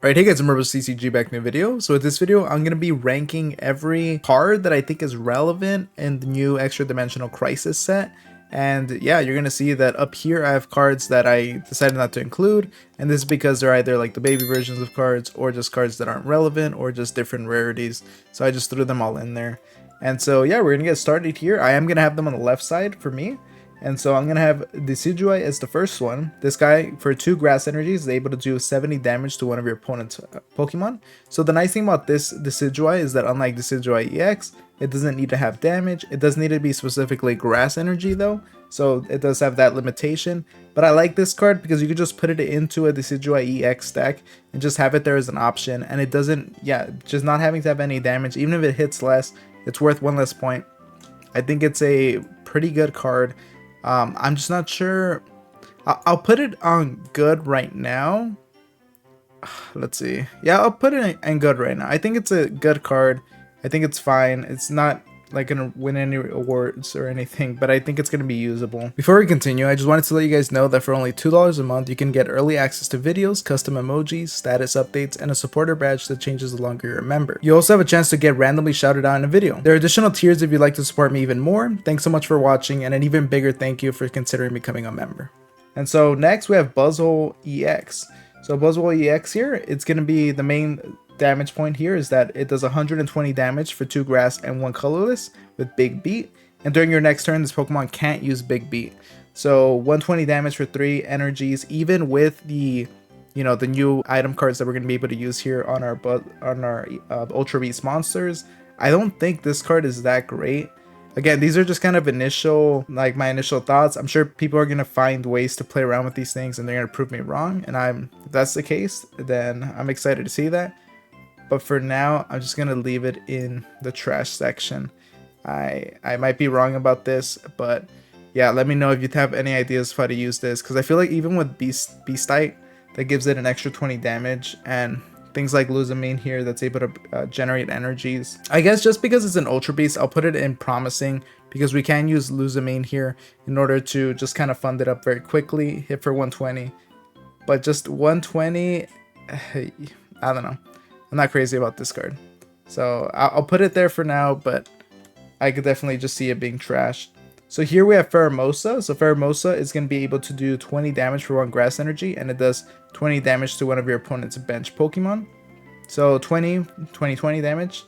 Alright, hey guys, I'm TCG back in the video. So with this video, I'm going to be ranking every card that I think is relevant in the new Extradimensional Crisis set. And yeah, you're going to see that up here I have cards that I decided not to include. And this is because they're either like the baby versions of cards or just cards that aren't relevant or just different rarities. So I just threw them all in there. And so yeah, we're going to get started here. I am going to have them on the left side for me. And so I'm going to have Decidueye as the first one. This guy, for 2 grass energies, is able to do 70 damage to one of your opponent's Pokemon. So the nice thing about this Decidueye is that unlike Decidueye-Ex, it doesn't need to have damage. It does need to be specifically grass energy though. So it does have that limitation. But I like this card because you could just put it into a Decidueye-Ex deck and just have it there as an option. And it doesn't, yeah, just not having to have any damage. Even if it hits less, it's worth 1 less point. I think it's a pretty good card. I'm just not sure. I'll put it on good right now. Let's see. Yeah, I'll put it in good right now. I think it's a good card. I think it's fine. It's not like gonna win any awards or anything, but I think it's gonna be usable. Before we continue, I just wanted to let you guys know that for only $2 a month, you can get early access to videos, custom emojis, status updates, and a supporter badge that changes the longer you're a member. You also have a chance to get randomly shouted out in a video. There are additional tiers if you'd like to support me even more. Thanks so much for watching, and an even bigger thank you for considering becoming a member. And so next we have Buzzwole-Ex. So Buzzwole-Ex here, it's gonna be the main damage point here is that it does 120 damage for 2 grass and 1 colorless with Big Beat, and during your next turn this Pokemon can't use Big Beat. So 120 damage for 3 energies, even with the the new item cards that we're going to be able to use here on our Ultra Beast monsters. I don't think this card is that great. Again, these are just kind of my initial thoughts. I'm sure people are going to find ways to play around with these things and they're going to prove me wrong, and if that's the case, then I'm excited to see that. But for now, I'm just going to leave it in the trash section. I might be wrong about this, but yeah, let me know if you have any ideas of how to use this. Because I feel like even with Beastite, that gives it an extra 20 damage. And things like Lusamine here that's able to generate energies. I guess just because it's an Ultra Beast, I'll put it in Promising. Because we can use Lusamine here in order to just kind of fund it up very quickly. Hit for 120. But just 120, I don't know. I'm not crazy about this card. So I'll put it there for now, but I could definitely just see it being trashed. So here we have Pheromosa. So Pheromosa is going to be able to do 20 damage for 1 grass energy, and it does 20 damage to one of your opponent's bench Pokemon. So 20 damage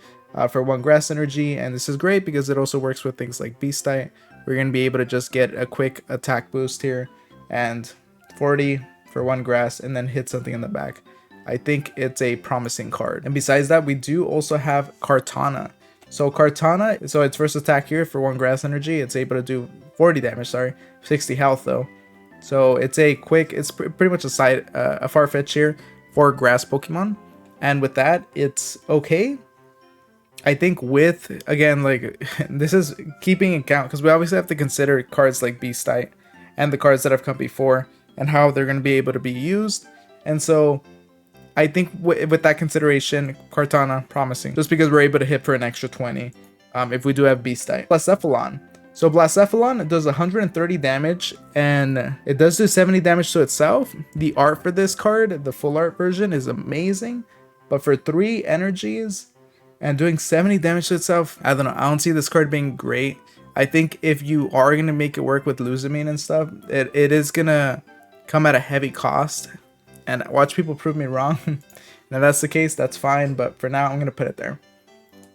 for 1 grass energy, and this is great because it also works with things like Beastite. We're going to be able to just get a quick attack boost here, and 40 for 1 grass, and then hit something in the back. I think it's a promising card. And besides that, we do also have Kartana. So Kartana, so its first attack here for 1 grass energy, it's able to do 40 damage, sorry, 60 health though. So it's a quick, it's pretty much a far-fetched here for grass Pokemon. And with that, it's okay. I think with, again, like, this is keeping in count, because we obviously have to consider cards like Beastite and the cards that have come before and how they're going to be able to be used. And so I think with that consideration, Kartana, promising. Just because we're able to hit for an extra 20 if we do have Beastite. Blacephalon. So Blacephalon does 130 damage, and it does do 70 damage to itself. The art for this card, the full art version, is amazing. But for 3 energies and doing 70 damage to itself, I don't know. I don't see this card being great. I think if you are going to make it work with Lusamine and stuff, it is going to come at a heavy cost. And watch people prove me wrong. Now that's the case, that's fine, but for now I'm going to put it there.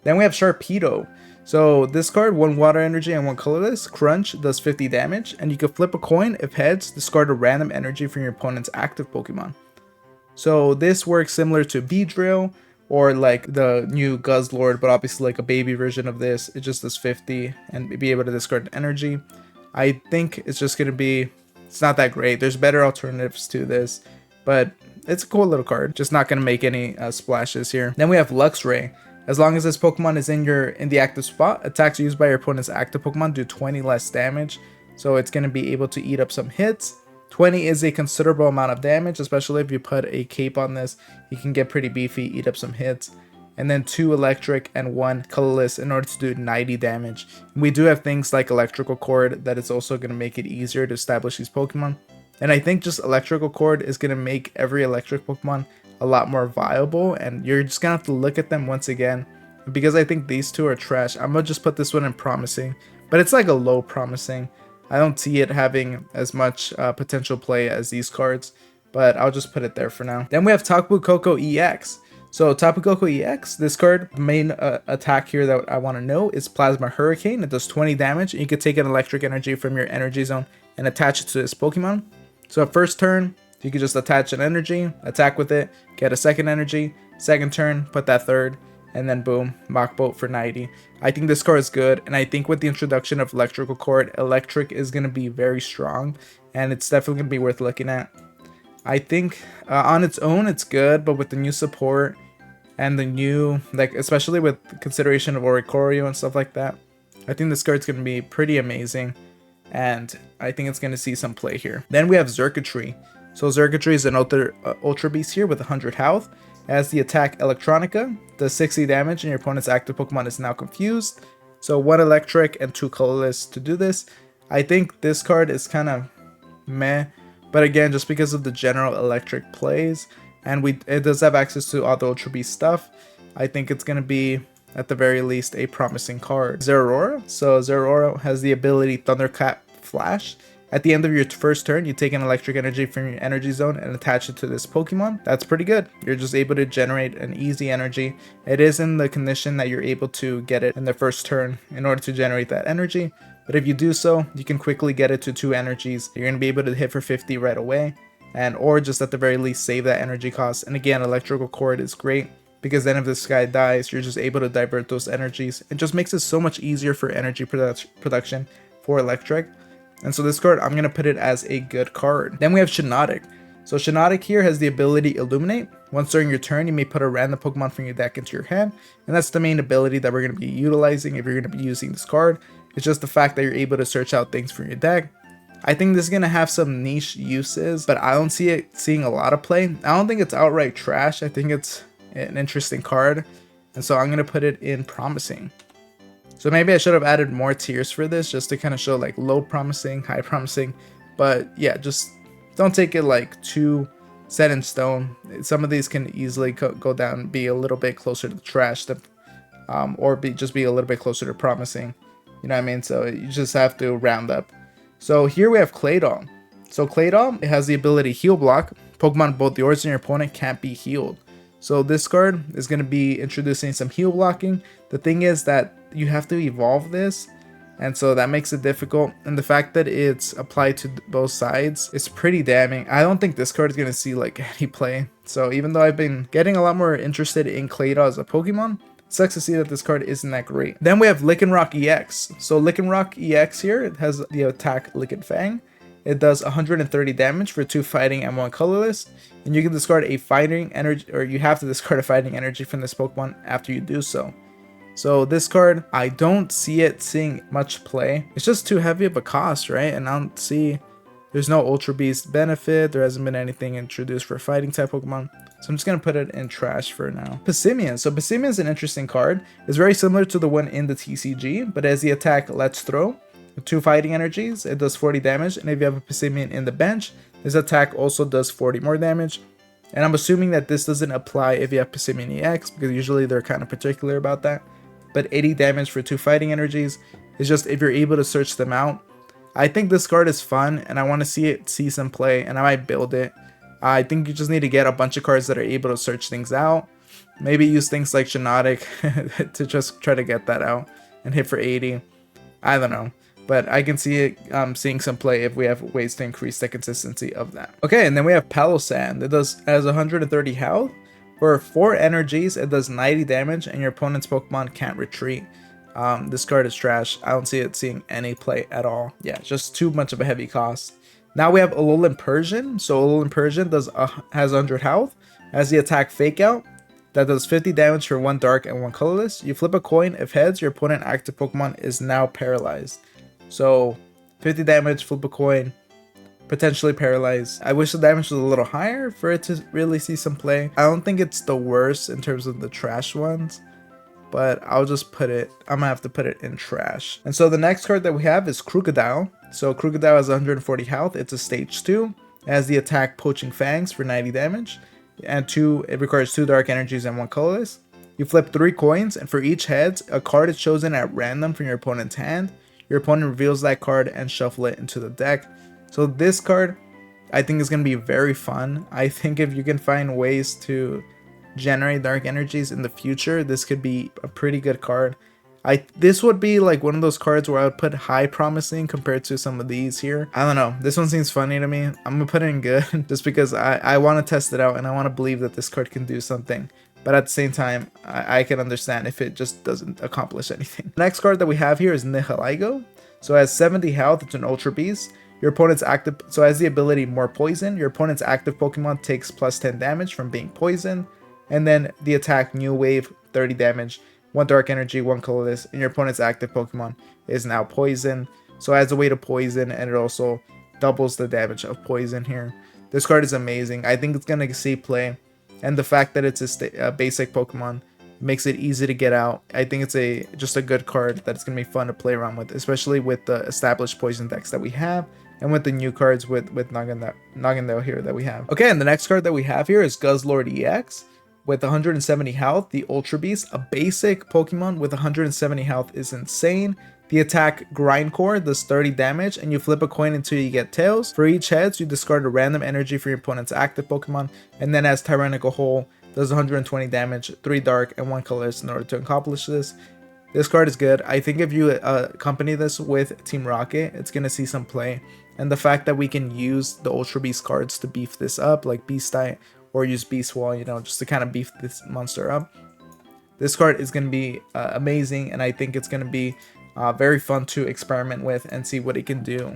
Then we have Sharpedo. So this card, 1 water energy and 1 colorless. Crunch does 50 damage, and you can flip a coin. If heads, discard a random energy from your opponent's active Pokemon. So this works similar to Beedrill or like the new Guzzlord, but obviously like a baby version of this. It just does 50 and be able to discard energy. I think it's just going to be, it's not that great. There's better alternatives to this. But it's a cool little card. Just not going to make any splashes here. Then we have Luxray. As long as this Pokemon is in the active spot, attacks used by your opponent's active Pokemon do 20 less damage. So it's going to be able to eat up some hits. 20 is a considerable amount of damage, especially if you put a cape on this. You can get pretty beefy, eat up some hits. And then 2 electric and 1 colorless in order to do 90 damage. We do have things like electrical cord that is also going to make it easier to establish these Pokemon. And I think just electrical cord is going to make every electric Pokemon a lot more viable, and you're just gonna have to look at them once again. Because I think these two are trash, I'm gonna just put this one in promising, but it's like a low promising. I don't see it having as much potential play as these cards, but I'll just put it there for now. Then we have Tapu Koko-Ex. So Tapu Koko-Ex, this card, the main attack here that I want to know is Plasma Hurricane. It does 20 damage, and you can take an electric energy from your energy zone and attach it to this Pokemon. So at first turn, you can just attach an energy, attack with it, get a second energy, second turn, put that third, and then boom, Mach Bolt for 90. I think this card is good, and I think with the introduction of Electrical Cord, Electric is going to be very strong, and it's definitely going to be worth looking at. I think on its own it's good, but with the new support and the new, like, especially with consideration of Oricorio and stuff like that, I think this card's going to be pretty amazing, and I think it's going to see some play here. Then we have Xurkitree. So Xurkitree is an Ultra Beast here with 100 health. As the attack Electronica, does 60 damage, and your opponent's active Pokemon is now confused. So 1 electric and 2 colorless to do this. I think this card is kind of meh, but again, just because of the general electric plays, and it does have access to all the Ultra Beast stuff, I think it's going to be, at the very least, a promising card. Zeraora. So Zeraora has the ability Thunderclap Flash. At the end of your first turn, you take an electric energy from your energy zone and attach it to this Pokemon. That's pretty good. You're just able to generate an easy energy. It is in the condition that you're able to get it in the first turn in order to generate that energy. But if you do so, you can quickly get it to 2 energies. You're going to be able to hit for 50 right away. Or just at the very least save that energy cost. And again, Electrical Cord is great, because then if this guy dies, you're just able to divert those energies. It just makes it so much easier for energy production for Electric. And so this card, I'm going to put it as a good card. Then we have Shiinotic. So Shiinotic here has the ability Illuminate. Once during your turn, you may put a random Pokemon from your deck into your hand. And that's the main ability that we're going to be utilizing if you're going to be using this card. It's just the fact that you're able to search out things from your deck. I think this is going to have some niche uses, but I don't see it seeing a lot of play. I don't think it's outright trash. I think it's an interesting card. And so I'm going to put it in promising. So maybe I should have added more tiers for this just to kind of show like low promising, high promising. But yeah, just don't take it like too set in stone. Some of these can easily go down and be a little bit closer to trash, or just be a little bit closer to promising. You know what I mean? So you just have to round up. So here we have Claydol. So Claydol, it has the ability Heal Block. Pokemon both yours and your opponent can't be healed. So this card is going to be introducing some heal blocking. The thing is that you have to evolve this, and so that makes it difficult. And the fact that it's applied to both sides is pretty damning. I don't think this card is going to see like any play. So even though I've been getting a lot more interested in Claydol as a Pokemon, it sucks to see that this card isn't that great. Then we have Lycanroc-EX. So Lycanroc-EX here, it has the attack Lycanfang. It does 130 damage for 2 fighting and 1 colorless. And you can discard a fighting energy, or you have to discard a fighting energy from this Pokemon after you do so. So this card, I don't see it seeing much play. It's just too heavy of a cost, right? And I don't see, there's no Ultra Beast benefit. There hasn't been anything introduced for fighting type Pokemon. So I'm just going to put it in trash for now. Passimian. So Passimian is an interesting card. It's very similar to the one in the TCG, but as the attack Let's Throw, with 2 fighting energies, it does 40 damage. And if you have a Passimian in the bench, this attack also does 40 more damage. And I'm assuming that this doesn't apply if you have Passimian EX, because usually they're kind of particular about that. But 80 damage for 2 fighting energies is just if you're able to search them out. I think this card is fun, and I want to see some play, and I might build it. I think you just need to get a bunch of cards that are able to search things out. Maybe use things like Shiinotic to just try to get that out and hit for 80. I don't know. But I can see it seeing some play if we have ways to increase the consistency of that. Okay, and then we have Palossand. It has 130 health. For 4 energies, it does 90 damage, and your opponent's Pokemon can't retreat. This card is trash. I don't see it seeing any play at all. Yeah, just too much of a heavy cost. Now we have Alolan Persian. So Alolan Persian has 100 health. Has the attack Fake Out. That does 50 damage for 1 dark and 1 colorless. You flip a coin. If heads, your opponent active Pokemon is now paralyzed. So 50 damage, flip a coin, potentially paralyzed. I wish the damage was a little higher for it to really see some play. I don't think it's the worst in terms of the trash ones, but I'll just put it, I'm gonna have to put it in trash. And so the next card that we have is Krookodile. So Krookodile has 140 health. It's a stage 2. It has the attack Poaching Fangs for 90 damage. and it requires 2 dark energies and 1 colorless. You flip 3 coins, and for each heads, a card is chosen at random from your opponent's hand. Your opponent reveals that card and shuffle it into the deck. So this card, I think, is going to be very fun. I think if you can find ways to generate dark energies in the future, this could be a pretty good card. This would be like one of those cards where I would put high promising compared to some of these here. I don't know. This one seems funny to me. I'm gonna put it in good just because I want to test it out and I want to believe that this card can do something. But at the same time, I can understand if it just doesn't accomplish anything. The next card that we have here is Nihilego. So it has 70 health. It's an Ultra Beast. Your opponent's active, so it has the ability More Poison. Your opponent's active Pokemon takes plus 10 damage from being poisoned. And then the attack New Wave, 30 damage, 1 dark energy, 1 colorless, and your opponent's active Pokemon is now poison. So it has a way to poison, and it also doubles the damage of poison here. This card is amazing. I think it's going to see play, and the fact that it's a basic Pokemon makes it easy to get out. I think it's just a good card that's going to be fun to play around with, especially with the established poison decks that we have, and with the new cards with Naganadel here that we have. Okay, and the next card that we have here is Guzzlord-Ex. With 170 health, the Ultra Beast, a basic Pokemon with 170 health, is insane. The attack Grindcore does 30 damage, and you flip a coin until you get tails. For each heads, you discard a random energy for your opponent's active Pokemon, and then as Tyrannical Hole, does 120 damage, 3 dark, and 1 colorless in order to accomplish this. This card is good. I think if you accompany this with Team Rocket, it's going to see some play. And the fact that we can use the Ultra Beast cards to beef this up, like Beastite, or use Beast Wall, just to kind of beef this monster up. This card is going to be amazing, and I think it's going to be very fun to experiment with and see what it can do.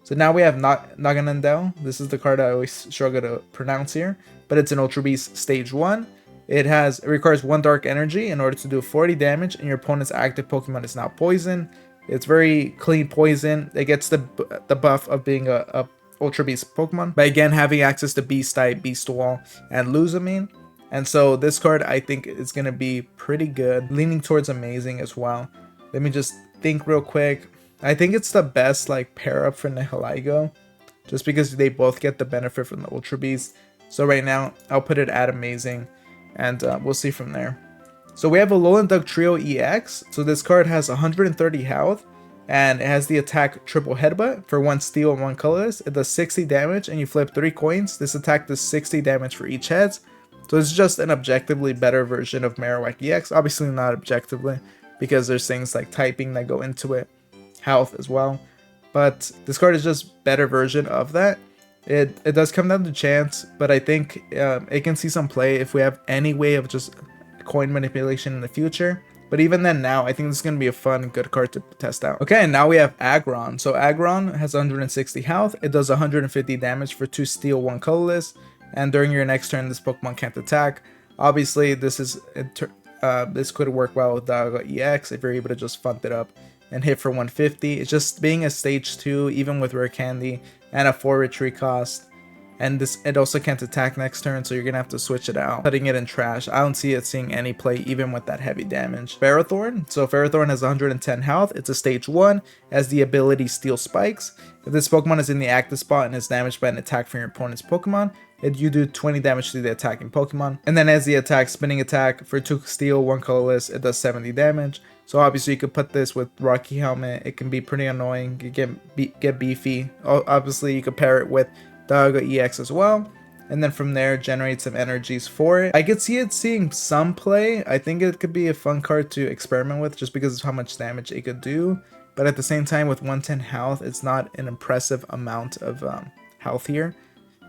So now we have Naganadel. This is the card I always struggle to pronounce here, but it's an Ultra Beast Stage 1. It requires 1 dark energy in order to do 40 damage, and your opponent's active Pokemon is now poison. It's very clean poison. It gets the buff of being a Ultra Beast Pokemon, but again, having access to Beastite, Beast Wall, and Lusamine. And so this card, I think, is going to be pretty good, leaning towards amazing as well. Let me just think real quick. I think it's the best pair up for Nihilego, just because they both get the benefit from the Ultra Beast. So right now, I'll put it at amazing, and we'll see from there. So we have Alolan Dugtrio-Ex. So this card has 130 health, and it has the attack Triple Headbutt for 1 steel and 1 colorless. It does 60 damage, and you flip 3 coins. This attack does 60 damage for each head. So it's just an objectively better version of Marowak EX. Obviously not objectively, because there's things like typing that go into it, health as well. But this card is just better version of that. It does come down to chance, but I think it can see some play if we have any way of just coin manipulation in the future. But even then now, I think this is going to be a fun, good card to test out. Okay, and now we have Aggron. So Aggron has 160 health. It does 150 damage for 2 steel, 1 colorless. And during your next turn, this Pokemon can't attack. Obviously, this could work well with Dugtrio-Ex if you're able to just fund it up and hit for 150. It's just being a stage 2, even with Rare Candy, and a 4 retreat cost. And it also can't attack next turn, so you're gonna have to switch it out, putting it in trash. I don't see it seeing any play even with that heavy damage. Ferrothorn. So Ferrothorn has 110 health. It's a stage 1, has the ability Steel Spikes. If this Pokemon is in the active spot and is damaged by an attack from your opponent's Pokemon, you do 20 damage to the attacking Pokemon. And then as the attack, Spinning Attack for 2 steel, 1 colorless, it does 70 damage. So obviously you could put this with Rocky Helmet. It can be pretty annoying. You get beefy. Obviously you could pair it with Dugtrio-Ex as well, and then from there generate some energies for it. I could see it seeing some play. I think it could be a fun card to experiment with just because of how much damage it could do, but at the same time with 110 health, it's not an impressive amount of health here.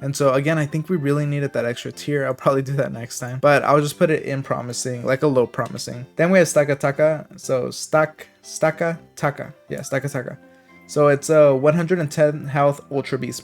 And so again, I think we really needed that extra tier. I'll probably do that next time, but I'll just put it in promising, like a low promising. Then we have Stakataka. So Stakataka. Yeah, Stakataka. So it's a 110 health Ultra Beast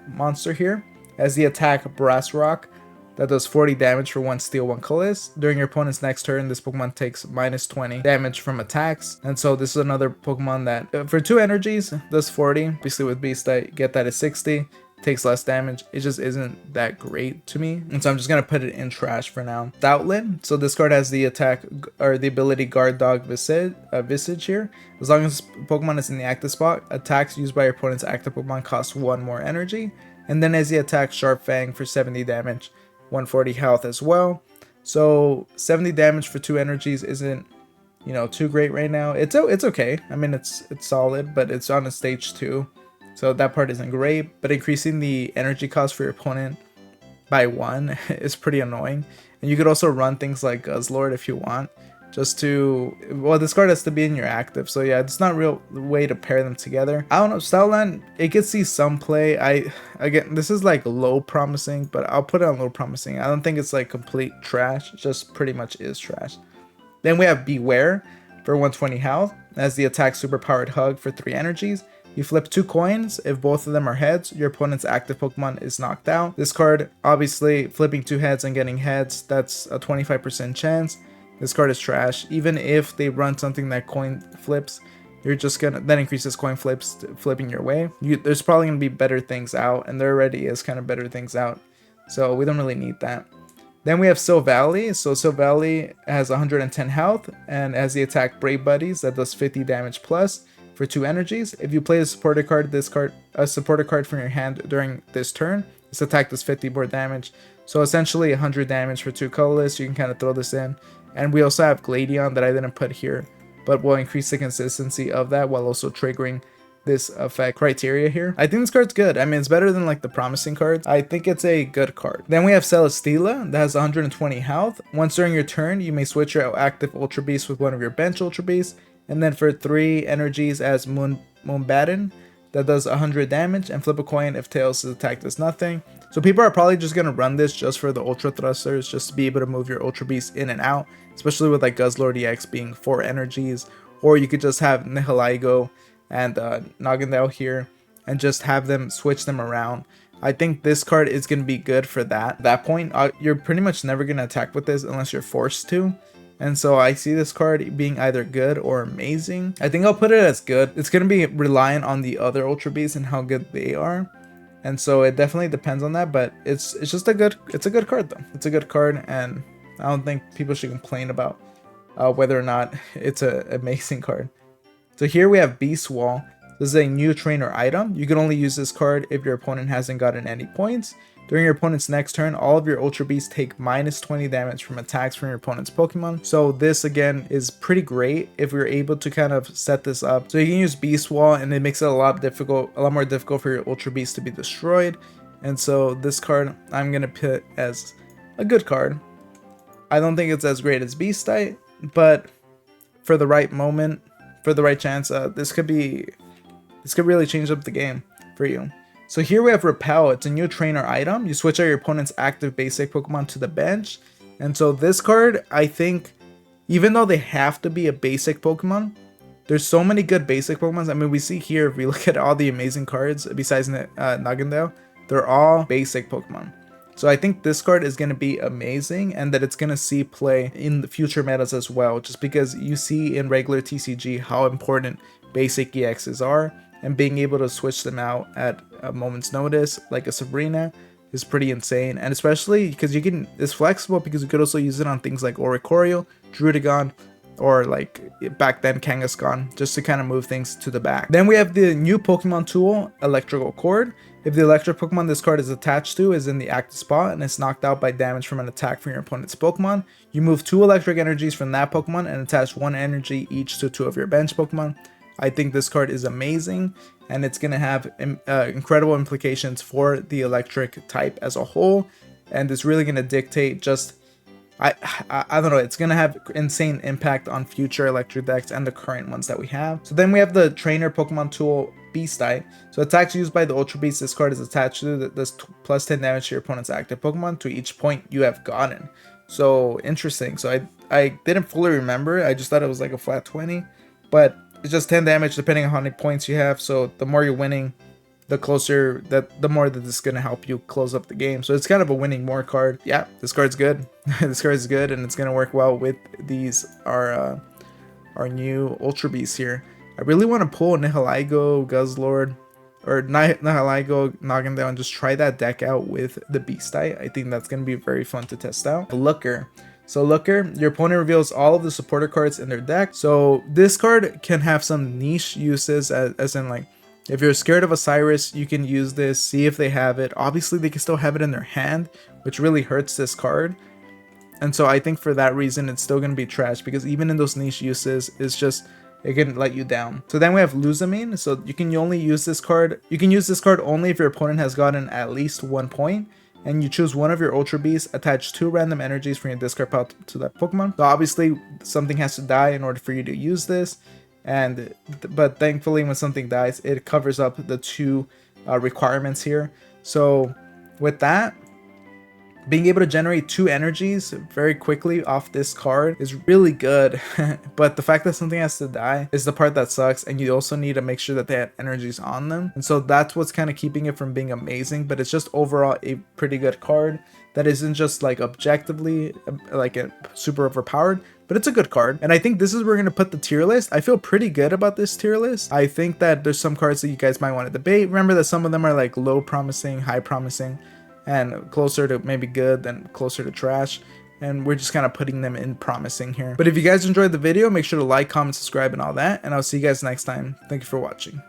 monster here. As the attack Brass Rock, that does 40 damage for 1 steel, 1 colorless. During your opponent's next turn, this Pokemon takes minus 20 damage from attacks. And so this is another Pokemon that for 2 energies does 40. Obviously with Beastite, get that at 60. Takes less damage. It just isn't that great to me, and so I'm just gonna put it in trash for now. Stoutland. So this card has the attack or the ability Guard Dog Visage here. As long as Pokemon is in the active spot, attacks used by your opponent's active Pokemon cost 1 more energy. And then as the attack Sharp Fang for 70 damage. 140 health as well. So 70 damage for 2 energies isn't, you know, too great right now. It's okay. I mean, it's solid, but it's on a stage 2. So that part isn't great, but increasing the energy cost for your opponent by 1 is pretty annoying. And you could also run things like Guzzlord if you want, just to, well, this card has to be in your active, so yeah, it's not a real way to pair them together. I don't know, Stoutland, it could see some play. Again, this is like low promising, but I'll put it on low promising. I don't think it's like complete trash, it just pretty much is trash. Then we have Bewear for 120 health, as the attack superpowered hug for 3 energies. You flip 2 coins. If both of them are heads, your opponent's active Pokemon is knocked out. This card, obviously, flipping 2 heads and getting heads, that's a 25% chance. This card is trash. Even if they run something that coin flips, you're just gonna, that increases coin flips flipping your way. There's probably gonna be better things out, and there already is kind of better things out. So we don't really need that. Then we have Silvally. So Silvally has 110 health and has the attack Brave Buddies that does 50 damage plus for 2 energies. If you play a supporter card, a supporter card from your hand during this turn, this attack does 50 more damage. So essentially 100 damage for 2 colorless. You can kind of throw this in. And we also have Gladion that I didn't put here, but will increase the consistency of that while also triggering this effect criteria here. I think this card's good. I mean, it's better than like the promising cards. I think it's a good card. Then we have Celesteela that has 120 health. Once during your turn, you may switch your active Ultra Beast with one of your bench Ultra Beasts. And then for 3 energies as Moonbatten, that does 100 damage, and flip a coin if Tails' attack does nothing. So people are probably just going to run this just for the Ultra Thrusters, just to be able to move your Ultra Beast in and out, especially with like Guzzlord-Ex being 4 energies. Or you could just have Nihilego and Naganadel here and just have them switch them around. I think this card is going to be good for that. At that point, you're pretty much never going to attack with this unless you're forced to. And so I see this card being either good or amazing. I think I'll put it as good. It's going to be reliant on the other Ultra Beasts and how good they are. And so it definitely depends on that, but it's just a good card though. It's a good card, and I don't think people should complain about whether or not it's an amazing card. So here we have Beastwall. This is a new trainer item. You can only use this card if your opponent hasn't gotten any points. During your opponent's next turn, all of your Ultra Beasts take minus 20 damage from attacks from your opponent's Pokemon. So this again is pretty great if we're able to kind of set this up. So you can use Beast Wall, and it makes it a lot more difficult for your Ultra Beasts to be destroyed. And so this card I'm gonna put as a good card. I don't think it's as great as Beastite, but for the right moment, for the right chance, this could really change up the game for you. So here we have Repel. It's a new trainer item. You switch out your opponent's active basic Pokemon to the bench. And so this card, I think, even though they have to be a basic Pokemon, there's so many good basic Pokemon. I mean, we see here, if we look at all the amazing cards, besides Naganadel, they're all basic Pokemon. So I think this card is going to be amazing, and that it's going to see play in the future metas as well, just because you see in regular TCG how important basic EXs are. And being able to switch them out at a moment's notice, like a Sabrina, is pretty insane. And especially because it's flexible, because you could also use it on things like Oricorio, Druddigon, or like back then Kangaskhan, just to kind of move things to the back. Then we have the new Pokemon tool, Electrical Cord. If the electric Pokemon this card is attached to is in the active spot and it's knocked out by damage from an attack from your opponent's Pokemon, you move 2 electric energies from that Pokemon and attach 1 energy each to 2 of your bench Pokemon. I think this card is amazing, and it's going to have incredible implications for the electric type as a whole, and it's really going to dictate just, I don't know, it's going to have insane impact on future electric decks and the current ones that we have. So then we have the trainer Pokemon tool, Beastite. So attacks used by the Ultra Beast this card is attached to that does plus 10 damage to your opponent's active Pokemon to each point you have gotten. So interesting. So I didn't fully remember, I just thought it was like a flat 20, but it's just 10 damage depending on how many points you have. So the more you're winning, the more that this is going to help you close up the game. So it's kind of a winning more card. Yeah, this card's good. This card is good, and it's going to work well with these our new Ultra Beasts here. I really want to pull Nihilego, Guzzlord, or Nihilego, Naganadel, and just try that deck out with the Beastite. I think that's going to be very fun to test out. Looker. So Looker, your opponent reveals all of the supporter cards in their deck. So this card can have some niche uses, as in like, if you're scared of a Cyrus, you can use this, see if they have it. Obviously, they can still have it in their hand, which really hurts this card. And so I think for that reason, it's still going to be trash, because even in those niche uses, it's just, it can let you down. So then we have Lusamine. So you can only use this card. You can use this card only if your opponent has gotten at least 1 point. And you choose one of your Ultra Beasts, attach 2 random energies from your discard pile to that Pokemon. So obviously something has to die in order for you to use this. But thankfully when something dies, it covers up the 2 requirements here. So with that, being able to generate 2 energies very quickly off this card is really good. But the fact that something has to die is the part that sucks, and you also need to make sure that they have energies on them. And so that's what's kind of keeping it from being amazing, but it's just overall a pretty good card that isn't just like objectively like super overpowered, but it's a good card. And I think this is where we're going to put the tier list. I feel pretty good about this tier list. I think that there's some cards that you guys might want to debate. Remember that some of them are like low promising, high promising, and closer to maybe good than closer to trash, and we're just kind of putting them in promising here. But if you guys enjoyed the video, make sure to like, comment, subscribe, and all that, and I'll see you guys next time. Thank you for watching.